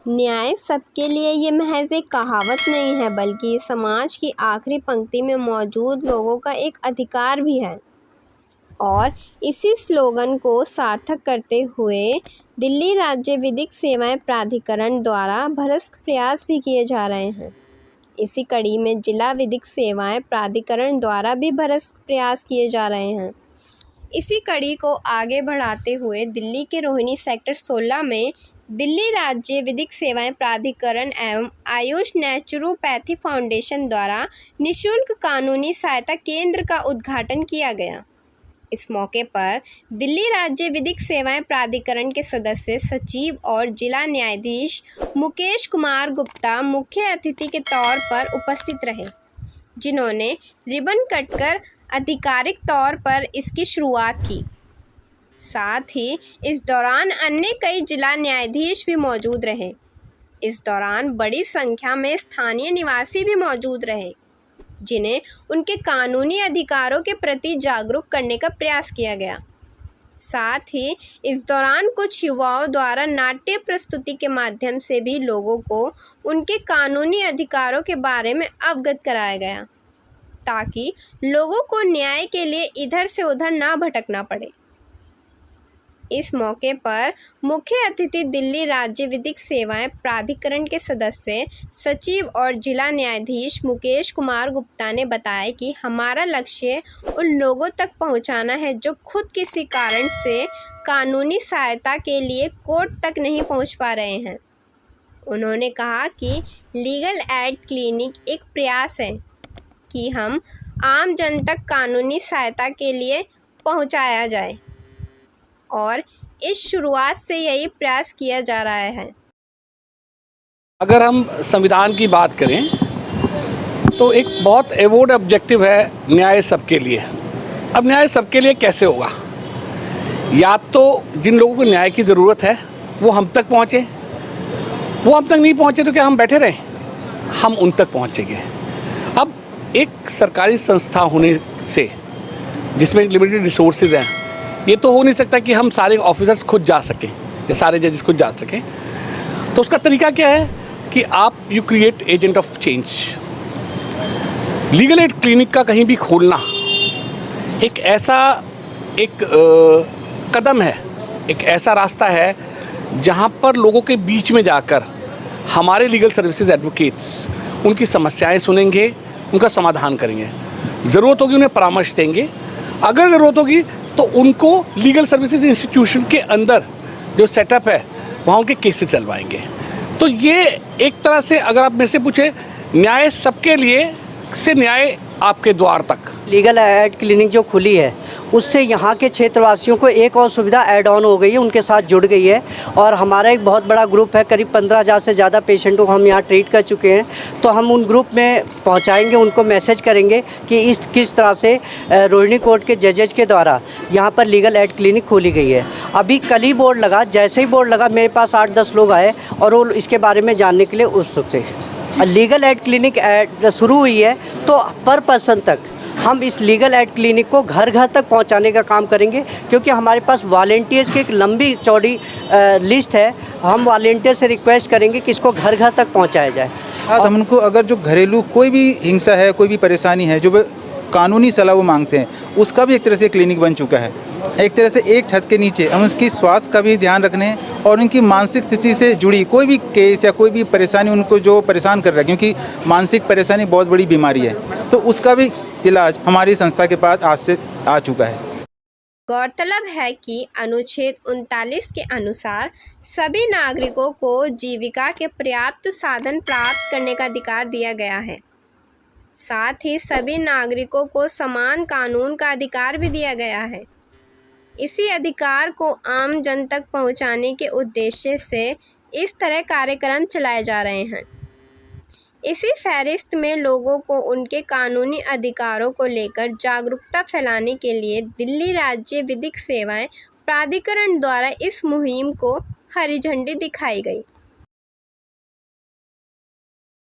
न्याय सबके लिए ये महज एक कहावत नहीं है, बल्कि समाज की आखिरी पंक्ति में मौजूद लोगों का एक अधिकार भी है। और इसी स्लोगन को सार्थक करते हुए दिल्ली राज्य विधिक सेवाएं प्राधिकरण द्वारा भरसक प्रयास भी किए जा रहे हैं। इसी कड़ी में जिला विधिक सेवाएं प्राधिकरण द्वारा भी भरसक प्रयास किए जा रहे हैं। इसी कड़ी को आगे बढ़ाते हुए दिल्ली के रोहिणी सेक्टर 16 में दिल्ली राज्य विधिक सेवाएं प्राधिकरण एवं आयुष नेचुरोपैथी फाउंडेशन द्वारा निःशुल्क कानूनी सहायता केंद्र का उद्घाटन किया गया। इस मौके पर दिल्ली राज्य विधिक सेवाएं प्राधिकरण के सदस्य सचिव और जिला न्यायाधीश मुकेश कुमार गुप्ता मुख्य अतिथि के तौर पर उपस्थित रहे, जिन्होंने रिबन कटकर आधिकारिक तौर पर इसकी शुरुआत की। साथ ही इस दौरान अन्य कई जिला न्यायाधीश भी मौजूद रहे। इस दौरान बड़ी संख्या में स्थानीय निवासी भी मौजूद रहे, जिन्हें उनके कानूनी अधिकारों के प्रति जागरूक करने का प्रयास किया गया। साथ ही इस दौरान कुछ युवाओं द्वारा नाट्य प्रस्तुति के माध्यम से भी लोगों को उनके कानूनी अधिकारों के बारे में अवगत कराया गया, ताकि लोगों को न्याय के लिए इधर से उधर ना भटकना पड़े। इस मौके पर मुख्य अतिथि दिल्ली राज्य विधिक सेवाएं प्राधिकरण के सदस्य सचिव और जिला न्यायाधीश मुकेश कुमार गुप्ता ने बताया कि हमारा लक्ष्य उन लोगों तक पहुंचाना है जो खुद किसी कारण से कानूनी सहायता के लिए कोर्ट तक नहीं पहुंच पा रहे हैं। उन्होंने कहा कि लीगल एड क्लिनिक एक प्रयास है कि हम आम जन तक कानूनी सहायता के लिए पहुंचाया जाए, और इस शुरुआत से यही प्रयास किया जा रहा है। अगर हम संविधान की बात करें तो एक बहुत एवोर्ड ऑब्जेक्टिव है न्याय सबके लिए। अब न्याय सबके लिए कैसे होगा? या तो जिन लोगों को न्याय की ज़रूरत है वो हम तक पहुँचे, वो हम तक नहीं पहुँचे तो क्या हम बैठे रहें? हम उन तक पहुँचेंगे। अब एक सरकारी संस्था होने से जिसमें लिमिटेड रिसोर्सेज हैं, ये तो हो नहीं सकता कि हम सारे ऑफिसर्स खुद जा सकें या सारे जजेस खुद जा सकें। तो उसका तरीका क्या है कि आप you create agent of change. Legal aid clinic का कहीं भी खोलना एक ऐसा कदम है, एक ऐसा रास्ता है जहां पर लोगों के बीच में जाकर हमारे लीगल सर्विसेज एडवोकेट्स उनकी समस्याएं सुनेंगे, उनका समाधान करेंगे। ज़रूरत होगी उन्हें परामर्श देंगे, अगर ज़रूरत होगी तो उनको लीगल सर्विसेज इंस्टीट्यूशन के अंदर जो सेटअप है वहाँ उनके केसेस चलवाएंगे। तो ये एक तरह से अगर आप मेरे से पूछे, न्याय सबके लिए से न्याय आपके द्वार तक। लीगल एड क्लिनिक जो खुली है उससे यहाँ के क्षेत्रवासियों को एक और सुविधा ऐड ऑन हो गई है, उनके साथ जुड़ गई है। और हमारा एक बहुत बड़ा ग्रुप है, करीब 15,000 से ज़्यादा पेशेंटों को हम यहाँ ट्रीट कर चुके हैं। तो हम उन ग्रुप में पहुँचाएंगे, उनको मैसेज करेंगे कि इस किस तरह से रोहिणी कोर्ट के जजेज के द्वारा यहाँ पर लीगल एड क्लिनिक खोली गई है। अभी कल ही बोर्ड लगा, जैसे ही बोर्ड लगा मेरे पास 8-10 लोग आए और वो इसके बारे में जानने के लिए उत्सुक थे। लीगल एड क्लिनिक शुरू हुई है तो पर पर्सन तक हम इस लीगल एड क्लिनिक को घर घर तक पहुंचाने का काम करेंगे, क्योंकि हमारे पास वॉलेंटियर्स की एक लंबी चौड़ी लिस्ट है। हम वॉलेंटियर से रिक्वेस्ट करेंगे कि इसको घर घर तक पहुंचाया जाए। हम उनको अगर जो घरेलू कोई भी हिंसा है, कोई भी परेशानी है, जो कानूनी सलाह वो मांगते हैं, उसका भी एक तरह से क्लिनिक बन चुका है। एक तरह से एक छत के नीचे हम उसकी स्वास्थ्य का भी ध्यान रखने और उनकी मानसिक स्थिति से जुड़ी कोई भी केस या कोई भी परेशानी उनको जो परेशान कर रहा है, क्योंकि मानसिक परेशानी बहुत बड़ी बीमारी है, तो उसका भी इलाज हमारी संस्था के पास आज से आ चुका है। गौरतलब है कि अनुच्छेद 39 के अनुसार सभी नागरिकों को जीविका के पर्याप्त साधन प्राप्त करने का अधिकार दिया गया है। साथ ही सभी नागरिकों को समान कानून का अधिकार भी दिया गया है। इसी अधिकार को आम जन तक पहुंचाने के उद्देश्य से इस तरह कार्यक्रम चलाए जा रहे हैं। इसी फहरिस्त में लोगों को उनके कानूनी अधिकारों को लेकर जागरूकता फैलाने के लिए दिल्ली राज्य विधिक सेवाएं प्राधिकरण द्वारा इस मुहिम को हरी झंडी दिखाई गई।